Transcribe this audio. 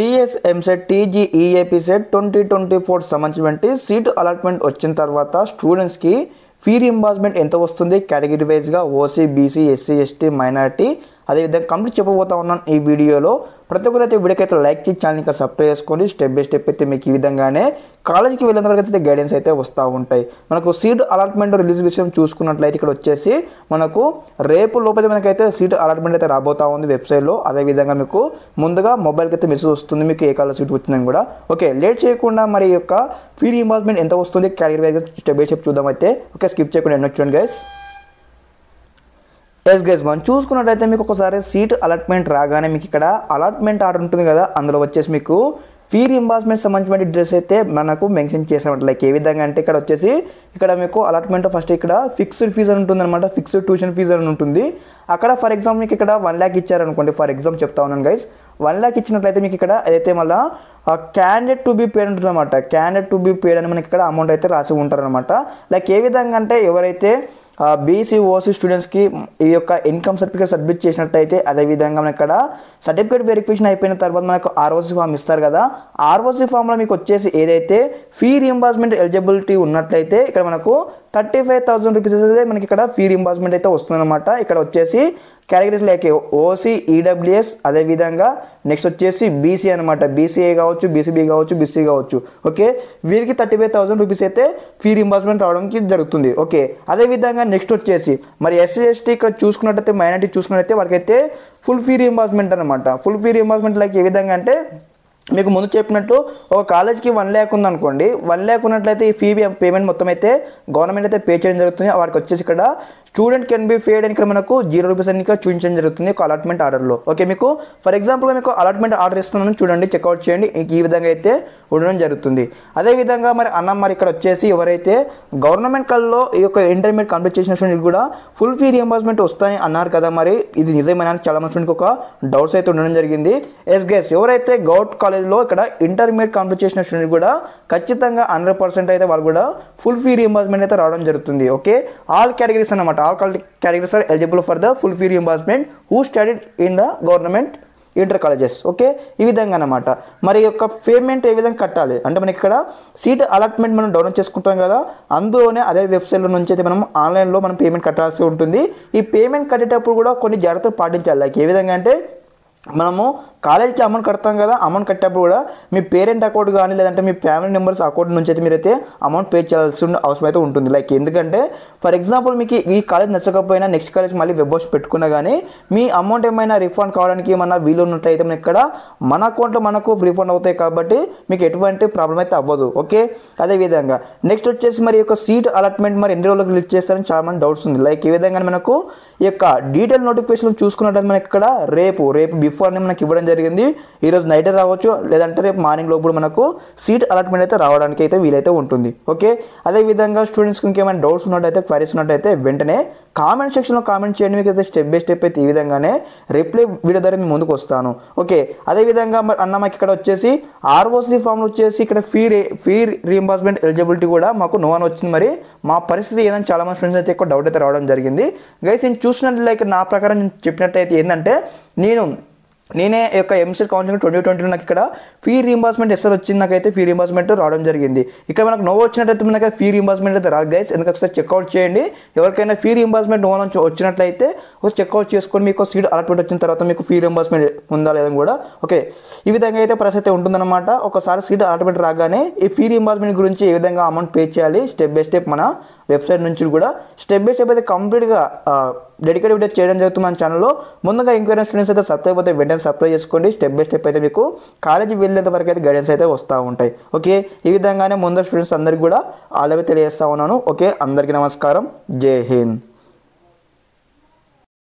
TS EAMCET టీజీఈఏపీ set 2024 సంబంధించినటువంటి seat allotment వచ్చిన తర్వాత స్టూడెంట్స్కి ఫీ రీంబర్స్మెంట్ ఎంత వస్తుంది కేటగిరీ వైజ్గా OC BC SC ST minority అదేవిధంగా కంప్లీట్ చెప్పబోతా ఉన్నాను ఈ వీడియోలో. ప్రతి ఒక్కరైతే వీడియోకి అయితే లైక్ చేసి ఛానల్ని సబ్స్క్రైబ్ చేసుకోండి. స్టెప్ బై స్టెప్ అయితే మీకు ఈ విధంగానే కాలేజీకి వెళ్ళిన వరకు అయితే గైడెన్స్ అయితే వస్తూ ఉంటాయి. మనకు సీట్ అలాట్మెంట్ రిలీజ్ విషయం చూసుకున్నట్లయితే ఇక్కడ వచ్చేసి మనకు రేపు లోపల మనకైతే సీట్ అలాట్మెంట్ అయితే రాబోతా ఉంది వెబ్సైట్లో. అదేవిధంగా మీకు ముందుగా మొబైల్కి అయితే మెసేజ్ వస్తుంది మీకు ఏ కాలేజ్ సీట్ వచ్చిందని కూడా. ఓకే, లేట్ చేయకుండా మరి యొక్క ఫీ రీంబర్స్మెంట్ ఎంత వస్తుంది కేటగిరీ వైజ్గా స్టెప్ బై స్టెప్ చూద్దాం అయితే. ఓకే, స్కిప్ చేయకుండా ఎన్నో చూడండి గైస్. ఎస్ గైస్, మనం చూసుకున్నట్టయితే మీకు ఒకసారి సీట్ అలాట్మెంట్ రాగానే మీకు ఇక్కడ అలాట్మెంట్ ఆర్డర్ ఉంటుంది కదా, అందులో వచ్చేసి మీకు ఫీ రీంబర్స్మెంట్ సంబంధించిన డీటెయిల్స్ అయితే మనకు మెన్షన్ చేసామంట. లైక్ ఏ విధంగా అంటే ఇక్కడ వచ్చేసి ఇక్కడ మీకు అలాట్మెంట్ ఫస్ట్ ఇక్కడ ఫిక్స్డ్ ఫీజు అని ఉంటుంది అనమాట. ఫిక్స్డ్ ట్యూషన్ ఫీజు అని ఉంటుంది. అక్కడ ఫర్ ఎగ్జాంపుల్ మీకు ఇక్కడ 1 lakh ఇచ్చారనుకోండి. ఫర్ ఎగ్జాంపుల్ చెప్తా ఉన్నాను గైస్, 1 lakh ఇచ్చినట్లయితే మీకు ఇక్కడ అయితే మళ్ళీ క్యాండిడేట్ టు బీ పేడ్ ఉంటుంది అనమాట. క్యాండిడేట్ టు బీ పేడ్ అని మనకి ఇక్కడ అమౌంట్ అయితే రాసి ఉంటారనమాట. లైక్ ఏ విధంగా అంటే ఎవరైతే బీసీ ఓసీ స్టూడెంట్స్కి ఈ యొక్క ఇన్కమ్ సర్టిఫికేట్ సబ్మిట్ చేసినట్టయితే అదేవిధంగా మనకి ఇక్కడ సర్టిఫికేట్ వెరిఫికేషన్ అయిపోయిన తర్వాత మనకు ఆర్ఓసీ ఫామ్ ఇస్తారు కదా, ఆర్ఓసీ ఫామ్లో మీకు వచ్చేసి ఏదైతే ఫీ రీంబర్స్మెంట్ ఎలిజిబిలిటీ ఉన్నట్లయితే ఇక్కడ మనకు 35,000 రూపీస్ అయితే మనకి ఇక్కడ ఫీ రీంబర్స్మెంట్ అయితే వస్తుందన్నమాట. ఇక్కడ వచ్చేసి కేటగిరీస్ లైక్ ఓసీ ఈడబ్ల్యూఎస్ అదేవిధంగా నెక్స్ట్ వచ్చేసి బీసీ అనమాట. బీసీఏ కావచ్చు, బీసీబీ కావచ్చు, బీసీ కావచ్చు. ఓకే, వీరికి 35,000 రూపీస్ అయితే ఫీ రీంబర్స్మెంట్ రావడానికి జరుగుతుంది. ఓకే, అదేవిధంగా నెక్స్ట్ వచ్చేసి మరి ఎస్సీ ఎస్టీ ఇక్కడ చూసుకున్నట్టయితే మైనారిటీ చూసుకున్నట్టయితే వారికైతే ఫుల్ ఫీ రీంబర్స్మెంట్ అనమాట. ఫుల్ ఫీ రీంబర్స్మెంట్ లైక్ ఏ విధంగా అంటే మీకు ముందు చెప్పినట్టు ఒక కాలేజ్కి 1 lakh ఉందనుకోండి. 1 lakh ఉన్నట్లయితే ఈ ఫీ పేమెంట్ మొత్తం అయితే గవర్నమెంట్ అయితే పే చేయడం జరుగుతుంది. వారికి వచ్చేసి ఇక్కడ స్టూడెంట్ కెన్ బి పేడ్ అని ఇక్కడ మనకు 0 రూపీస్ అని చూపించడం జరుగుతుంది ఒక అలాట్మెంట్ ఆర్డర్లో. ఓకే, మీకు ఫర్ ఎగ్జాంపుల్గా మీకు అలాట్మెంట్ ఆర్డర్ ఇస్తున్నాను చూడండి, చెక్అవుట్ చేయండి. ఈ విధంగా అయితే ఉండడం జరుగుతుంది. అదేవిధంగా మరి ఇక్కడ వచ్చేసి ఎవరైతే గవర్నమెంట్ కల్లో ఈ యొక్క ఇంటర్మీడియట్ కంప్లీట్ చేసిన స్టూడెంట్ కూడా ఫుల్ ఫీ రీంబర్స్మెంట్ వస్తాయని అన్నారు కదా, మరి ఇది నిజమేనా చాలా మంది స్టూడెంట్కి ఒక డౌట్స్ అయితే ఉండడం జరిగింది. ఎస్ గైస్, ఎవరైతే గౌట్ కాలేజ్లో ఇక్కడ ఇంటర్మీడియట్ కంప్లీట్ చేసిన స్టూడెంట్ కూడా ఖచ్చితంగా 100% అయితే వాళ్ళు కూడా ఫుల్ ఫీ రీంబర్స్మెంట్ అయితే రావడం జరుగుతుంది. ఓకే, ఆల్ కేటగిరీస్ అన్నమాట. All categories are eligible for the full fee reimbursement who studied in the government inter colleges. Okay, ఈ విధంగా అనమాట. మరి యొక్క పేమెంట్ ఏ విధంగా కట్టాలి అంటే మనకి ఇక్కడ సీట్ అలాట్మెంట్ మనం డౌన్లోడ్ చేసుకుంటాం కదా, అందులోనే అదే వెబ్సైట్లో నుంచి అయితే మనం ఆన్లైన్లో మనం పేమెంట్ కట్టాల్సి ఉంటుంది. ఈ పేమెంట్ కట్టేటప్పుడు కూడా కొన్ని జాగ్రత్తలు పాటించాలి. లైక్ ఏ విధంగా అంటే మనము కాలేజీకి అమౌంట్ కడతాం కదా, అమౌంట్ కట్టేటప్పుడు కూడా మీ పేరెంట్ అకౌంట్ కానీ లేదంటే మీ ఫ్యామిలీ మెంబర్స్ అకౌంట్ నుంచి అయితే మీరైతే అమౌంట్ పే చేయాల్సిన అవసరం అయితే ఉంటుంది. లైక్ ఎందుకంటే ఫర్ ఎగ్జాంపుల్ మీకు ఈ కాలేజ్ నచ్చకపోయినా నెక్స్ట్ కాలేజ్ మళ్ళీ వెబ్ హౌస్ పెట్టుకున్నా కానీ మీ అమౌంట్ ఏమైనా రిఫండ్ కావడానికి ఏమన్నా వీలు ఉన్నట్లయితే మనకి ఇక్కడ మన అకౌంట్లో మనకు రిఫండ్ అవుతాయి కాబట్టి మీకు ఎటువంటి ప్రాబ్లం అయితే అవ్వదు. ఓకే, అదేవిధంగా నెక్స్ట్ వచ్చేసి మరి యొక్క సీట్ అలాట్మెంట్ మరి ఎన్ని రోజులకు రిలీజ్ చేస్తారని చాలా మంది డౌట్స్ ఉంది. లైక్ ఈ విధంగా మనకు ఈ యొక్క డీటెయిల్ నోటిఫికేషన్ చూసుకున్నట్టు మనకి ఇక్కడ రేపు బిఫోర్ని మనకి ఇవ్వడం జరిగింది. ఈరోజు నైట్ రావచ్చు లేదంటే రేపు మార్నింగ్ లోపల మనకు సీట్ అలాట్మెంట్ అయితే రావడానికి అయితే వీలైతే ఉంటుంది. ఓకే, అదేవిధంగా స్టూడెంట్స్కి ఇంకేమైనా డౌట్స్ ఉన్నట్టయితే క్వైరీస్ ఉన్నట్టయితే వెంటనే కామెంట్ సెక్షన్లో కామెంట్ చేయండి. మీకు అయితే స్టెప్ బై స్టెప్ అయితే ఈ విధంగానే రిప్లై వీడియో ద్వారా మేము ముందుకు వస్తాను. ఓకే, అదేవిధంగా మాకు ఇక్కడ వచ్చేసి ఆర్ఓసీ ఫామ్లో వచ్చేసి ఇక్కడ ఫీ రీంబర్స్మెంట్ ఎలిజిబిలిటీ కూడా మాకు నో అని వచ్చింది. మరి మా పరిస్థితి ఏదైనా చాలా మంది స్టూడెంట్స్ అయితే ఎక్కువ డౌట్ అయితే రావడం జరిగింది. గైస్, నేను చూసినట్టు లైక్ నా ప్రకారం నేను చెప్పినట్టయితే ఏంటంటే నేనే యొక్క ఎంసెట్ కౌన్సిలింగ్ 2020 నాకు ఇక్కడ ఫీ రీంబర్స్మెంట్ ఎస్ఆర్ వచ్చింది. నాకైతే ఫీ రీంబర్స్మెంట్ రావడం జరిగింది. ఇక్కడ మనకు నో వచ్చినట్టయితే మనకి ఫీ రీంబర్స్మెంట్ అయితే రాదు గైస్. ఎందుకంటే ఒకసారి చెక్అవుట్ చేయండి. ఎవరికైనా ఫీ రీంబర్స్మెంట్ నో నుంచి వచ్చినట్లయితే ఒకసారి చెక్అవుట్ చేసుకొని మీకు సీట్ అలాట్మెంట్ వచ్చిన తర్వాత మీకు ఫీ రీంబర్స్మెంట్ ఉందా లేదని కూడా. ఓకే, ఈ విధంగా అయితే పరిస్థితి ఉంటుందన్నమాట. ఒకసారి సీట్ అలాట్మెంట్ రాగానే ఈ ఫీ రీంబర్స్మెంట్ గురించి ఏ విధంగా అమౌంట్ పే చేయాలి స్టెప్ బై స్టెప్ మన వెబ్సైట్ నుంచి కూడా స్టెప్ బై స్టెప్ అయితే కంప్లీట్గా డెడికేటెడ్ వీడియో చేయడం జరుగుతుంది మన ఛానల్లో. ముందుగా ఇంక్వైరీ స్టూడెంట్స్ అయితే సబ్స్క్రైబ్ అయితే వెంటనే సబ్స్క్రైబ్ చేసుకోండి. స్టెప్ బై స్టెప్ అయితే మీకు కాలేజీ వెళ్ళేంత వరకు అయితే గైడెన్స్ అయితే వస్తూ ఉంటాయి. ఓకే, ఈ విధంగానే ముందు స్టూడెంట్స్ అందరికీ కూడా ఆల్ ది బెస్ట్ తెలియజేస్తా ఉన్నాను. ఓకే, అందరికీ నమస్కారం. జై హింద్.